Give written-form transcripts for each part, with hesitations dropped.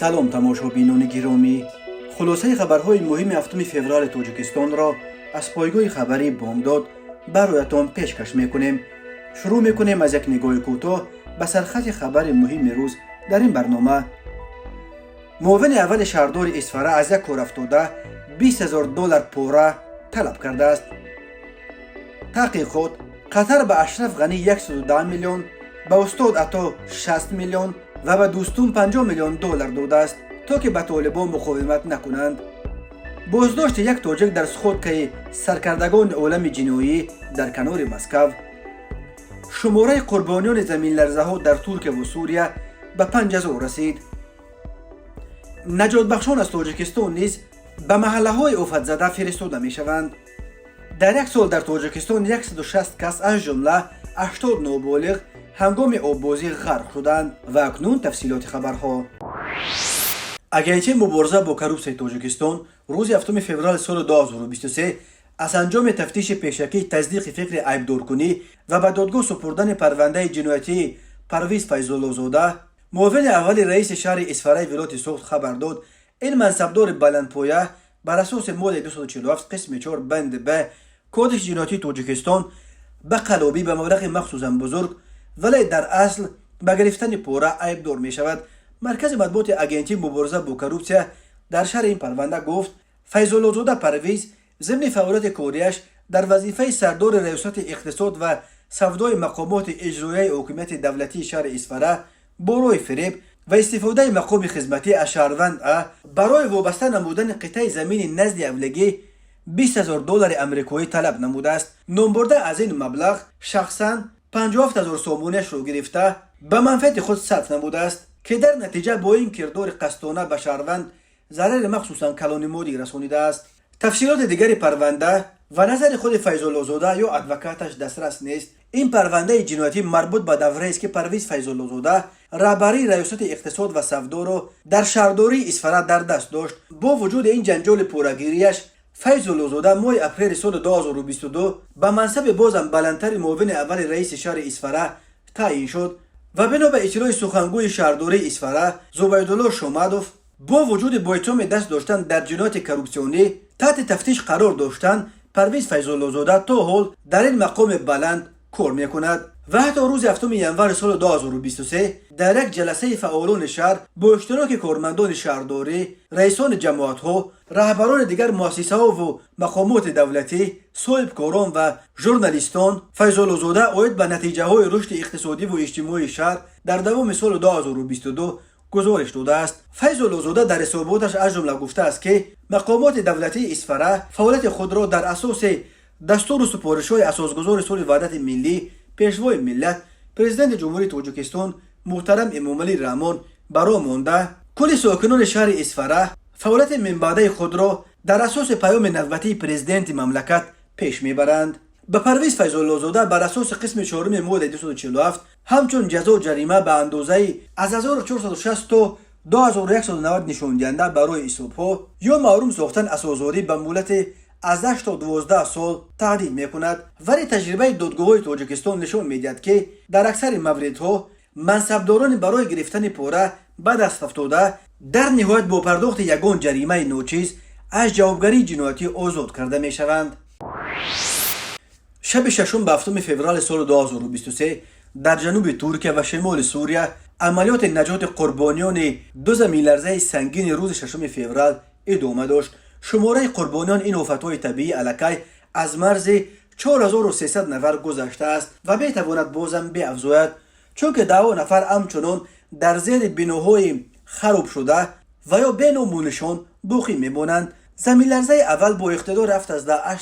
سلام تماشابینان گرامی، خلاصه خبرهای مهم هفتم فوریه تاجیکستان را از پایگاه خبری بامداد برایتان پیشکش میکنیم. شروع میکنیم از یک نگاه کوتاه به سرخط خبر مهم روز در این برنامه. معاون اول شهردار اصفهان از یک کار افتاده $20,000 پوره طلب کرده است. تحقیقات: قطر به اشرف غنی 110 میلیون، به استاد عطا 60 میلیون و به دوستون 50 میلیون دلار داده است تا که به طالبان مقاومت نکنند. بازداشت یک تاجیک در سخودکه سرکردگان عالم جنایی در کنار مسکو. شماره قربانیان زمین لرزه ها در ترکیه و سوریه به 5000 رسید. نجات بخشان از تاجیکستان نیز به محله های آفت زده فرستاده می شوند. در یک سال در تاجیکستان 160 کس از جمله 80 نابالغ هنگام آببازی غرق شدند. و اکنون تفصیلات خبرها. اگرچه مبارزه با کروپسیون تاجیکستان روز 7 فوریه سال 2023 از انجام تفتیش پیشکی تصدیق فکر عیبدارکنی و به دادگاه سپردن پرونده جنایتی پرویز فیض‌الله زاده، معاون اول رئیس شهر اصفهان ولایت سوخت خبر داد این منصبدار بلندپایه بر اساس ماده 247 قسم 4 بند ب کدش جنایتی تاجیکستان به قلابی به مبلغ مخصوصا بزرگ ولی در اصل به گرفتن پوره عیبدار می شود. مرکز مطبوعات اگنتی مبارزه با کروپسیون در شرح این پرونده گفت فیض‌الله زاده پرویز ضمن فعالیت کاریش در وظیفه سردار ریاست اقتصاد و سودای مقامات اجرایی حکومت دولتی شهر اصفهان برای فریب و استفاده مقام خدمتی از شهروند برای وابسته نمودن قطعه زمین نزد اولگی $20,000 امریکایی طلب نموده است. نامبرده از این مبلغ شخصا 57,000 سامانیش رو گرفته به منفعت خود صرف نموده است که در نتیجه با این کردار قصدانه به شهروند ضرر مخصوصا کلان مادی رسانیده است. تفصیلات دیگری پرونده و نظر خود فیض‌الله زاده یا ادوکاتش دسترس نیست. این پرونده جنایتی مربوط به دوره است که پرویز فیض‌الله زاده رهبری ریاست اقتصاد و سودا را در شهرداری اصفهان در دست داشت. با وجود این جنجال پورگیریش فیض‌الله زاده ماه اپریل سال 2022 به منصب بازم بلندتر معاون اول رئیس شهر اصفهان تعیین شد و بنا به اطلاع سخنگوی شهرداری اصفهان زبیدالله شامدوف با وجود با اتهام دست داشتن در جنایت کروپسیونی تحت تفتیش قرار داشتن، پرویز فیض‌الله زاده تا حال در این مقام بلند کار میکند و حتی روز 7 ژانویه سال 2023 در یک جلسه فعالان شهر با اشتراک کارمندان شهرداری، رئیسان جماعت‌ها، رهبران دیگر مؤسسه‌ها و مقامات دولتی، صاحبکاران و ژورنالیستان، فیض‌الله زاده عاید به نتیجه‌های رشد اقتصادی و اجتماعی شهر در دوام سال 2022 گزارش داده است. فیض‌الله زاده در حساباتش از جمله گفته است که مقامات دولتی اصفهان فعالیت خود را در اساس دستور و سپارش‌های اساسگذار سال وحدت ملی پیشوای ملت پرزیدنت جمهوری تاجیکستان محترم امامعلی رحمان برا مانده کل ساکنان شهر اصفهان فعالیت من بعده خود را در اساس پیام نوبتی پرزیدنت مملکت پیش میبرند. به پرویز فیض‌الله زاده بر اساس قسم 4 ماده 247 همچون جزا جریمه به اندازه از 1460 تا 2190 نشان دهنده برای اصابها یا محروم ساختن اساس‌زاری به مهلت از 8 تا 12 سال تهدید میکند. ولی تجربه دادگاه‌های تاجیکستان نشان میدهد که در اکثر موردها منصبداران برای گرفتن پوره به دست افتاده در نهایت با پرداخت یگان جریمه ناچیز از جوابگری جنایتی آزاد کرده میشوند. شب 6 به 7 فوریه سال 2023 در جنوب ترکیه و شمال سوریه عملیات نجات قربانیان دو زمین لرزه سنگین روز 6 فوریه ادامه داشت. شماره قربانیان این آفت‌های طبیعی الکی از مرز 4300 نفر گذشته است و میتواند بازم بیافزاید، چون که 10 نفر همچنان در زیر بناهای خراب شده و یا بی نام و نشان باقی میمانند. زمین لرزه اول با اقتدار 7.8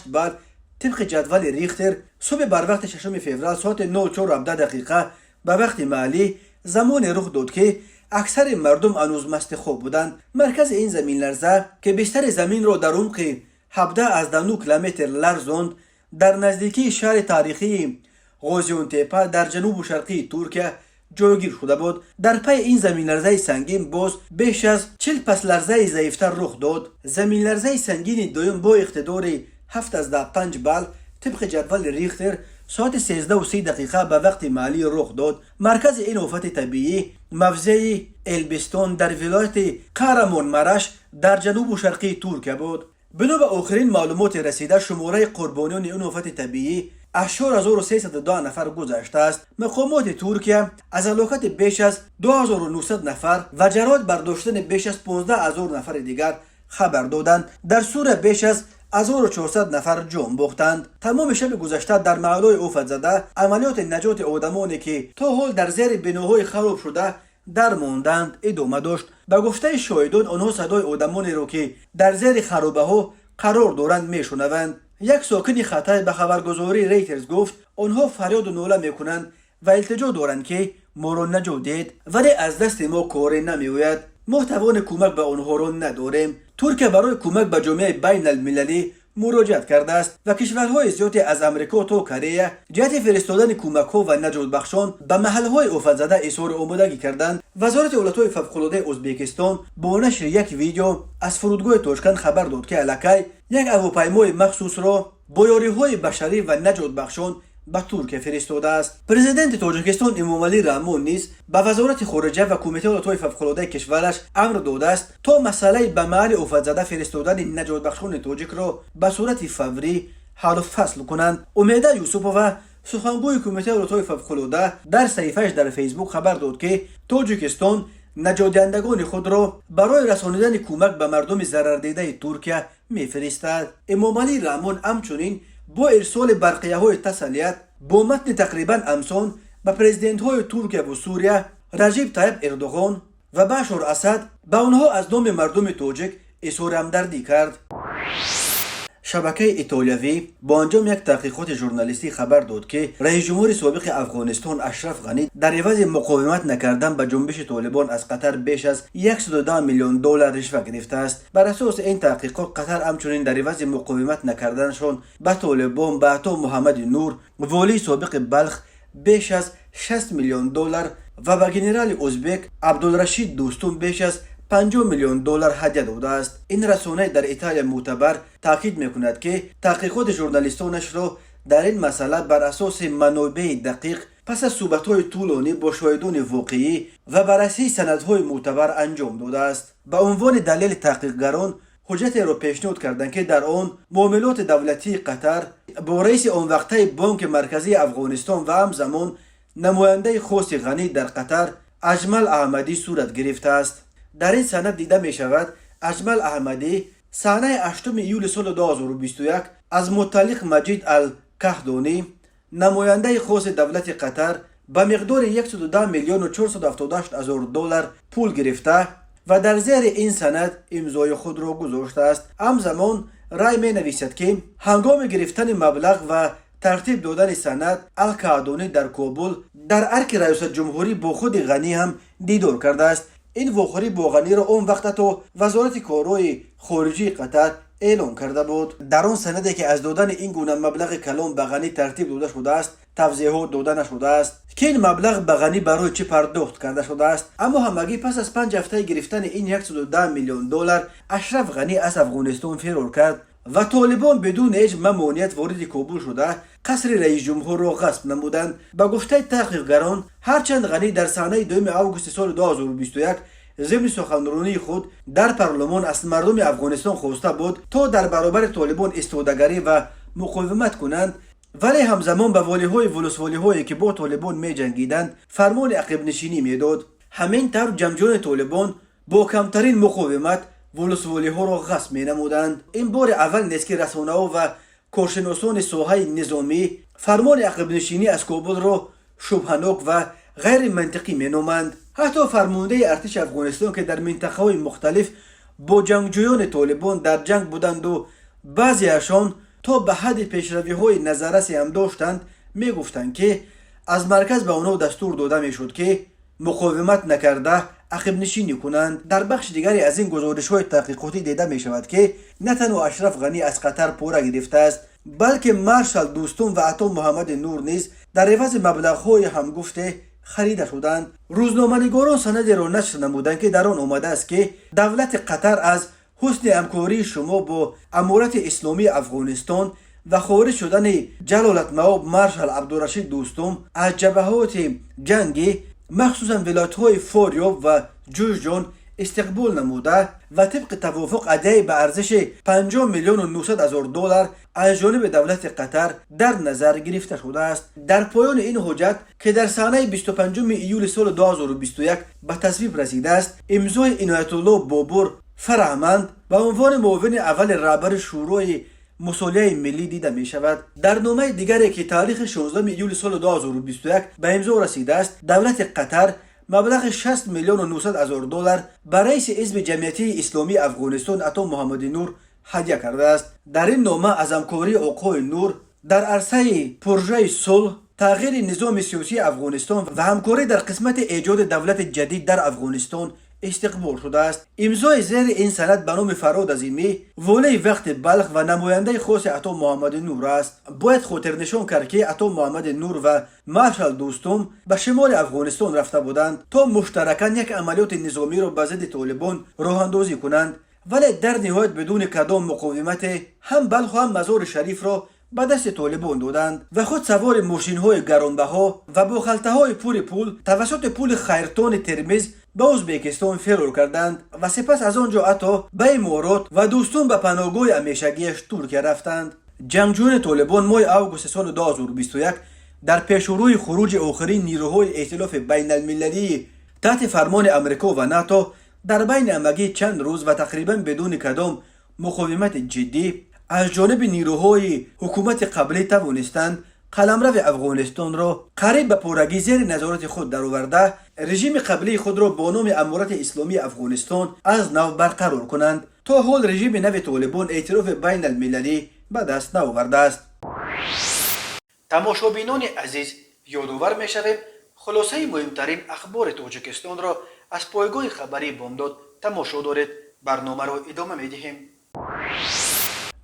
بر طبق جدول ریختر صبح بر وقت 6 فوریه ساعت 04:17 دقیقه به وقت محلی زمان رخ داد که اکثر مردم هنوز مست خواب بودند. مرکز این زمین لرزه که بیشتر زمین را در عمق 17 کیلومتر لرزاند در نزدیکی شهر تاریخی غازیانتپه در جنوب و شرقی ترکیه جایگیر شده بود. در پی این زمین لرزه سنگین باز بیش از 40 پس لرزه ضعیفتر رخ داد. زمین لرزه سنگین دوم با اقتدار 7.5 بال طبق جدول ریختر ساعت 13:30 به وقت محلی رخ داد. مرکز این آفت طبیعی موضع البستان در ولایت قهرمانمرش در جنوب و شرقی ترکیه بود. بنا به آخرین معلومات رسیده شماره قربانیان این آفت طبیعی 8310 نفر گذشته است. مقامات ترکیه از هلاکت بیش از 2900 نفر و جراحت برداشتن بیش از 15000 نفر دیگر خبر دادند. در سوریه بیش از 1400 نفر جان باختند. تمام شب گذشته در محلهای آفت زده عملیات نجات آدمانی که تا حال در زیر بناهای خراب شده در ماندند ادامه داشت. به گفته شاهدان آنها صدای آدمانی را که در زیر خرابه ها قرار دارند میشنوند. یک ساکن خطای به خبرگزاری ریترز گفت آنها فریاد و ناله میکنند و التجا دارند که ما را نجات دهید، ولی از دست ما کاری نمیآید. ما توان کمک به آنها را نداریم. ترکیه برای کمک به جامعه بین المللی مراجعت کرده است و کشورهای زیادی از امریکا تا کره جهت فرستادن کمک ها و نجات بخشان به محلهای آفت زده اظهار آمادگی کردند. وزارت حالتهای فوق‌العاده ازبکستان با نشر یک ویدیو از فرودگاه تاشکند خبر داد که الکی یک هواپیمای مخصوص را با یاریهای بشری و نجات بخشان به ترکیه فرستاده است. پرزیدنت تاجیکستان امامعلی رحمون نیز به وزارت خارجه و کمیته حالتهای فوق‌العاده کشورش امر داده است تا مسئله به محل آفت زده فرستادن نجات بخشان تاجیک را به صورت فوری حل و فصل کنند. امیده یوسفووا سخنگوی کمیته حالتهای فوق‌العاده در صحیفه‌اش در فیسبوک خبر داد که تاجیکستان نجات دهندگان خود را برای رسانیدن کمک به مردم ضرردیده ترکیه میفرستد. امامعلی رحمون همچنین با ارسال برقیه‌های تسلیت با متن تقریبا همسان به پرزیدنت‌های ترکیه و سوریه رجب طیب اردوغان و بشار اسد به آنها از نام مردم تاجیک اظهار همدردی کرد. شبکه ایتالیوی با انجام یک تحقیقات ژورنالیستی خبر داد که رئیس جمهور سابق افغانستان اشرف غنی در عوض مقاومت نکردن به جنبش طالبان از قطر بیش از 110 میلیون دلار رشوه گرفته است. بر اساس این تحقیقات قطر همچنین در عوض مقاومت نکردنشان به طالبان به عطا محمد نور والی سابق بلخ بیش از 60 میلیون دلار و به ژنرال ازبک عبدالرشید دوستون بیش از 50 میلیون دلار هدیه داده است. این رسانه در ایتالیا معتبر تاکید میکند که تحقیقات ژورنالیستانش را در این مسئله بر اساس منابع دقیق پس از صحبت‌های طولانی با شاهدان واقعی و بررسی سندهای معتبر انجام داده است. به عنوان دلیل تحقیقگران حجت را پیشنهاد کردند که در آن معاملات دولتی قطر با رئیس آن وقته بانک مرکزی افغانستان و همزمان نماینده خاص غنی در قطر اجمل احمدی صورت گرفته است. در این سند دیده می شود اجمل احمدی سحنه 8 ایول سال 2021 از مطلق مجید الکهدانی نماینده خاص دولت قطر به مقدار 110 میلیون و 478 هزار دلار پول گرفته و در زیر این سند امضای خود را گذاشته است. همزمان رای می نویسد که هنگام گرفتن مبلغ و ترتیب دادن سند الکهدانی در کابل در ارک ریاست جمهوری با خود غنی هم دیدار کرده است. این واخوری با غنی را اون وقت تو وزارت کارهای خارجی قطر اعلام کرده بود. در آن سندی که از دادن این گونه مبلغ کلان به غنی ترتیب داده شده است توضیحات داده نشده است که این مبلغ به غنی برای چه پرداخت کرده شده است. اما همگی پس از 5 هفته گرفتن این 110 میلیون دلار اشرف غنی از افغانستان فرار کرد و طالبان بدون هیچ ممانعت وارد کابل شده قصر رئیس جمهور را غصب نمودند. به گفته تحقیقگران هرچند غنی در صحنه 2 آگوست سال 2021 ضمن سخنرانی خود در پارلمان از مردم افغانستان خواسته بود تا در برابر طالبان استودگری و مقاومت کنند، ولی همزمان به ولسوالی‌هایی که با طالبان می جنگیدند فرمان عقب نشینی میداد. همین طور جمجان طالبان با کمترین مقاومت ولسوالی‌ها را غصب می نمودند. این بار اول نیست که رسانه‌ها و کارشناسان ساحه نظامی فرمان عقب نشینی از کابل را شبهناک و غیر منطقی می نامند. حتی فرمانده ارتش افغانستان که در منطقه‌های مختلف با جنگجویان طالبان در جنگ بودند و بعضی‌هاشان تا به حد پیشروی‌های نظررسی هم داشتند می گفتند که از مرکز به آنها دستور داده می شد که مقاومت نکرده عقب نشینی کنند. در بخش دیگری از این گزارش‌های تحقیقاتی دیده می شود که نه تنها اشرف غنی از قطر پوره گرفته است بلکه مارشال دوستون و عطا محمد نور نیز در عوض مبلغ‌های هم گفته خریده شدند. روزنامه‌نگاران سندی را نشر نمودند که در آن آمده است که دولت قطر از حسن همکاری شما با امارت اسلامی افغانستان و خارج شدن جلالت مآب مارشال عبدالرشید دوستم از جبهات جنگی مخصوصا ولایت‌های فاریاب و جوزجان استقبال نموده و طبق توافق ادای به ارزش 50 میلیون و 900 هزار دلار از جانب دولت قطر در نظر گرفته شده است. در پایان این حجت که در سحنه 25 ایول سال 2021 به تصویب رسیده است، امضای عنایت الله بابر فرهمند به عنوان معاون اول رهبر شورای مصالحه ملی دیده می شود. در نامه دیگری که تاریخ 16 ایول سال 2021 به امضا رسیده است، دولت قطر مبلغ 60 میلیون و 900 هزار دلار به رئیس حزب جمعیتی اسلامی افغانستان عطا محمد نور هدیه کرده است. در این نامه از همکاری آقای نور در عرصه پروژه صلح، تغییر نظام سیاسی افغانستان و همکاری در قسمت ایجاد دولت جدید در افغانستان استقبال شده است. امضای زیر این سند به نام فراد عظیمی، والی وقت بلخ و نماینده خاص عطا محمد نور است. باید خاطر نشان کرد که عطا محمد نور و مارشال دوستم به شمال افغانستان رفته بودند تا مشترکاً یک عملیات نظامی را به ضد طالبان راه اندازی کنند، ولی در نهایت بدون کدام مقاومت هم بلخ و هم مزار شریف را به دست طالبان دادند و خود سوار ماشین‌های گرانبها و با خلطه‌های پول توسط پل خیرتان ترمز به ازبکستان فرار کردند و سپس از آنجا حتی به امارات و دوستان به پناهگاه همیشگیش ترکیه رفتند. جنگجویان طالبان ماه اوگوست سال 2021 در پیشروی خروج آخرین نیروهای ائتلاف بین المللی تحت فرمان امریکا و ناتو در بین همگی چند روز و تقریبا بدون کدام مقاومت جدی از جانب نیروهای حکومت قبلی توانستند قلمرو افغانستان را قریب به پورگی زیر نظارت خود درآورده رژیم قبلی خود را با نام امارت اسلامی افغانستان از نو برقرار کنند. تا حال رژیم نو طالبان اعتراف بین المللی به دست نآورده است. تماشابینان عزیز، یادآور می‌شویم خلاصه مهمترین اخبار تاجیکستان را از پایگاه خبری بامداد تماشا دارید. برنامه را ادامه می‌دهیم.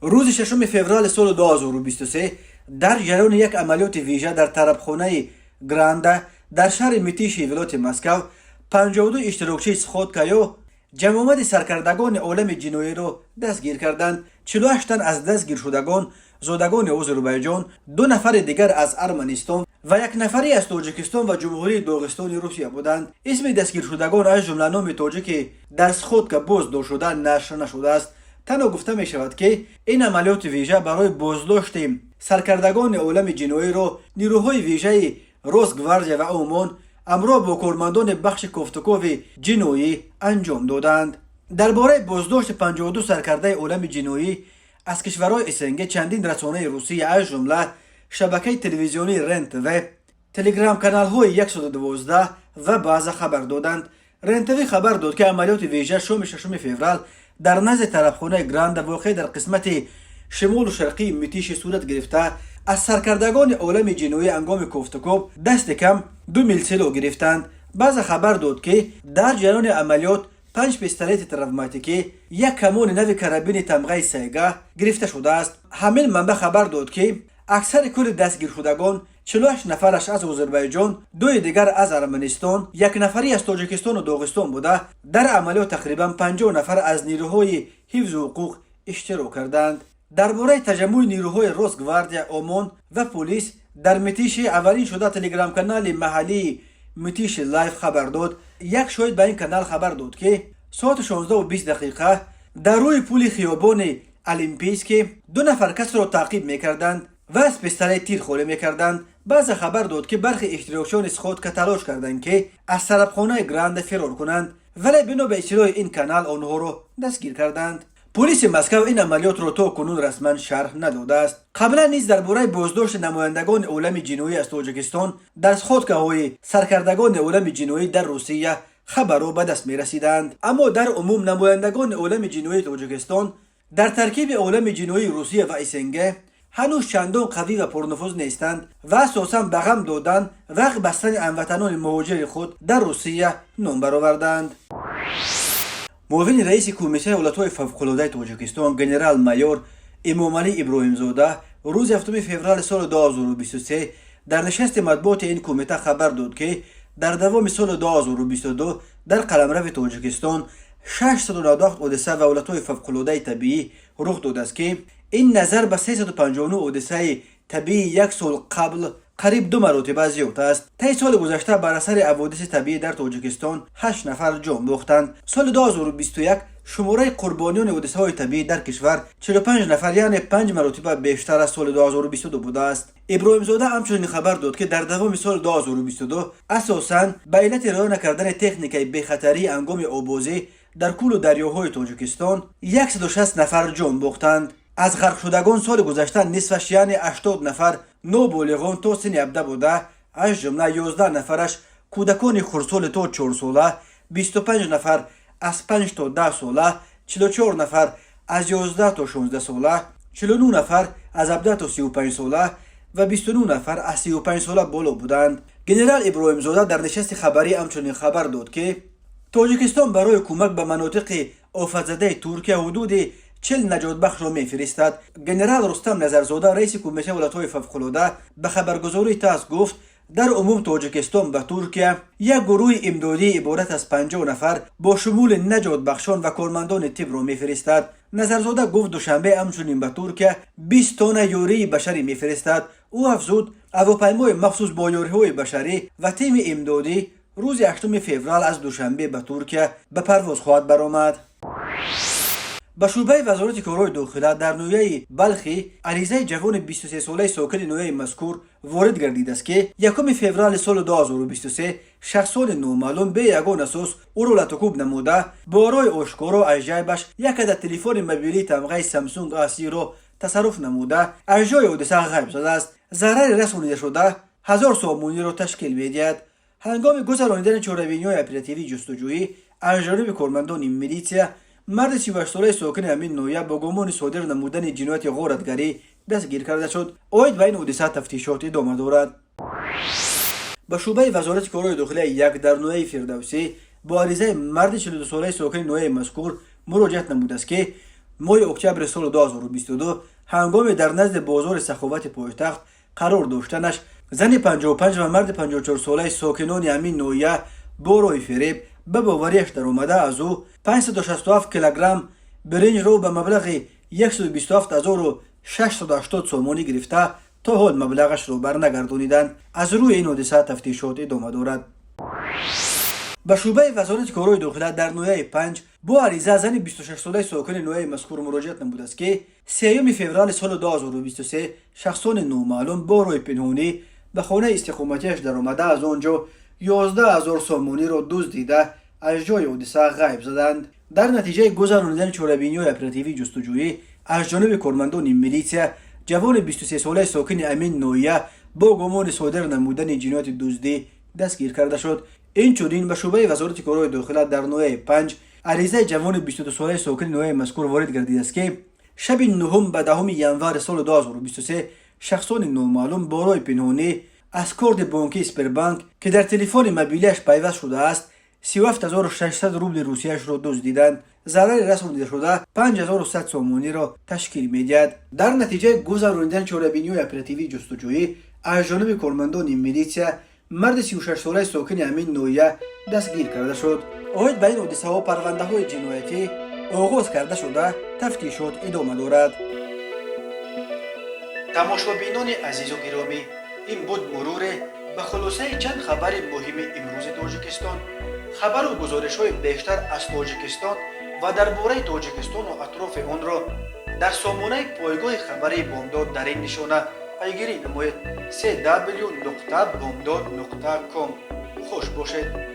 روز 6 فوریه سال 2023 در جریان یک عملیات ویژه در طربخانه گرانده در شهر میتیش ولایت مسکو 52 اشتراکچی سخودکایو جمعیت سرکردگان عالم جنایی را دستگیر کردند. 48 تن از دستگیر شدگان زادگان آذربایجان، 2 نفر دیگر از ارمنستان و 1 نفری از تاجیکستان و جمهوری داغستان روسیه بودند. اسم دستگیر شدگان از جمله نام تاجیک در سخودکا بازداشت شده نشر نشده است. تنها گفته می شود که این عملیات ویژه برای بازداشت سرکردگان عالم جنایی را نیروهای ویژه روسگواردیا و عمان همراه با کارمندان بخش کوفتکوف جنایی انجام دادند. درباره بازداشت 52 سرکرده عالم جنایی از کشورهای اسنگ چندین رسانه روسی از جمله شبکه تلویزیونی رنت و تلگرام کانال های 112 و بعض خبر دادند. رنتوی خبر داد که عملیات ویژه شام 6 فوریه در نزد طرفخانه گراند واقع در قسمت شمال و شرقی میتیش صورت گرفته از سرکردگان عالم جنایی انگام کوفتکوب دست کم 2 میل سلاح گرفتند. بعض خبر داد که در جریان عملیات 5 پیستولت تروماتیکی، 1 کمان نو کرابین تمغه سیگا گرفته شده است. همین منبع خبر داد که اکثر کل دستگیر شدگان 48 نفرش از آذربایجان، 2 دیگر از ارمنستان، 1 نفری از تاجیکستان و داغستان بوده. در عملیات تقریبا 50 نفر از نیروهای حفظ حقوق اشتراک کردند. درباره تجمع نیروهای روسگواردیا، عمان و پلیس در میتیش اولین شده تلگرام کانال محلی میتیش لایف خبر داد. 1 شاهد به این کانال خبر داد که ساعت 16:20 در روی پل خیابان المپیسک 2 نفر کس را تعقیب میکردند و از پیستولت تیرخوری میکردند. بعض خبر داد که برخی اشتراکچیان سخودکا تلاش کردند که از طرفخانه گراند فرار کنند، ولی بنا به اطلاع این کانال آنها را دستگیر کردند. پلیس مسکو این عملیات را تا کنون رسما شرح نداده است. قبلا نیز درباره بازداشت نمایندگان عالم جنایی از تاجیکستان در سخودکاهای سرکردگان عالم جنایی در روسیه خبرها به دست می رسیدند، اما در عموم نمایندگان عالم جنایی تاجیکستان در ترکیب عالم جنایی روسیه و اسنگ هنوز چندان قوی و پرنفوذ نیستند و اساساً به غم دادن و بستن هموطنان مهاجر خود در روسیه نام برآوردند. معاون رئیس کمیته حالتهای فوق‌العاده تاجیکستان ژنرال مایور امامعلی ابراهیمزاده روز 7 فوریه سال 2023 در نشست مطبوعات این کمیته خبر داد که در دوام سال 2022 در قلمرو تاجیکستان 698 حادثه و حالتهای فوق‌العاده طبیعی رخ داده است که این نظر به 359 حادثه طبیعی یک سال قبل قریب 2 مرتبه زیاد است. طی سال گذشته بر اثر حوادث طبیعی در تاجیکستان 8 نفر جان باختند. سال 2021 شماره قربانیان حادثه‌های طبیعی در کشور 45 نفر، یعنی 5 مرتبه بیشتر از سال 2022 بوده است. ابراهیم زاده همچنین خبر داد که در دوام سال 2022 اساساً به علت رعایت نکردن تکنیک بی‌خطری هنگام آبازی در کل و دریاهای تاجیکستان 160 نفر جان باختند. از غرق شدگان سال گذشته نصفش یعنی 80 نفر نوبالغان تا سن 17 بوده، از جمله 11 نفرش کودکان خردسال تا 4 ساله، 25 نفر از 5 تا 10 ساله، 44 نفر از 11 تا 16 ساله، 49 نفر از 17 تا 35 ساله و 29 نفر از 35 ساله بالا بودند. گنرال ابراهیم زاده در نشست خبری همچنین خبر داد که تاجیکستان برای کمک به مناطق آفت‌زده ترکیه حدود 40 نجات بخش را میفرستد. گنرال رستم نظرزاده رئیس کمیته ولایت‌های فوق‌العاده به خبرگزاری تاس گفت در عموم تاجیکستان به ترکیه یک گروه امدادی عبارت از 50 نفر با شمول نجات بخشان و کارمندان طب را میفرستد. نظرزاده گفت دوشنبه همچنین به ترکیه 20 تن یاری بشری میفرستد. او افزود هواپیمای مخصوص با یاری‌های بشری و تیم امدادی روز 8 فوریه از دوشنبه به ترکیه به پرواز خواهد برآمد. به شعبه وزارت کارهای داخله در نویه بلخی عریضه جوان 23 ساله ساکن نویه مذکور وارد گردیده است که 1 فوریه سال 2023 شخصان نامعلوم به یگان اساس او را لطکوب نموده با رای آشکارا از جیبش یک عدد تلفن موبیلی تمغه سامسونگ آسی را تصرف نموده از جای حادثه غیب شده است. ضرر رسانیده شده 1000 سامانی را تشکیل می‌دهد. هنگام گذرانیدن چاره‌بینی‌های اپراتیوی جستجویی از جانب کارمندان میلیشیا، مرد 38 ساله ساکن همین نویه با گمان صادر نمودن جنایت غارتگری دستگیر کرده شد. اوید به این حادثه تفتیشات ادامه دارد. به شعبه وزارت کارهای داخله یک در نویه فردوسی با عریضه مرد 42 ساله ساکن نویه مذکور مراجعت نموده است که ماه اکتبر سال 2022 هنگام در نزد بازار سخاوت پایتخت قرار داشتنش زن 55 و مرد 54 ساله ساکنان همین نویه با رای فریب به باوریش در اومده از او 567 کیلوگرم برنج رو به مبلغ 127680 سومانی گرفته تا حال مبلغش رو برنگردانیدند. از روی این حادثه تفتیشات ادامه دارد. به شعبه وزارت کارهای داخله در نویه 5 با عریضه زن 26 ساله ساکن نویه مذکور مراجعت نموده است که 3 فوریه سال 2023 شخصان نامعلوم با رای پنهانی به خانه استقامتیش در آمده از آنجا 11000 سومانی را دزدیده از جای حادثه غیب زدند. در نتیجه گذرانیدن چاره‌بینی‌های اپراتیوی جستجویی از جانب کارمندان میلیشیا، جوان 23 ساله ساکن امین نویه با گمان صادر نمودن جنایت دزدی دستگیر کرده شد. این چنین به شعبه وزارت کارهای داخله در نویه 5 عریضه جوان 22 ساله ساکن نویه مذکور وارد گردیده است که شب 9 به 10 ینور سال 2023 شخصان نامعلوم با رای پنهانی از کارت بانکی اسپربانک که در تلفن موبیلش پیوست شده است 37600 روبل روسیه‌اش را دزدیدند. ضرر رسانیده شده 5100 سومانی را تشکیل می‌دهد. در نتیجه گذرانیدن چاره‌بینی‌های اپراتیوی جستجویی از جانب کارمندان میلیشیا، مرد 36 ساله ساکن همین نویه دستگیر کرده شد. اوید به این حادثه‌ها پرونده‌های جنایتی آغاز کرده شده تفتیشات ادامه دارد. تماشابینان عزیز و گرامی، این بود مرور به خلاصه چند خبر مهم امروز تاجیکستان. خبر و گزارش‌های بیشتر از تاجیکستان و درباره تاجیکستان و اطراف آن را در سامانه پایگاه خبری بامداد در این نشانه پیگیری نمایید: www.bomdad.com. خوش باشید.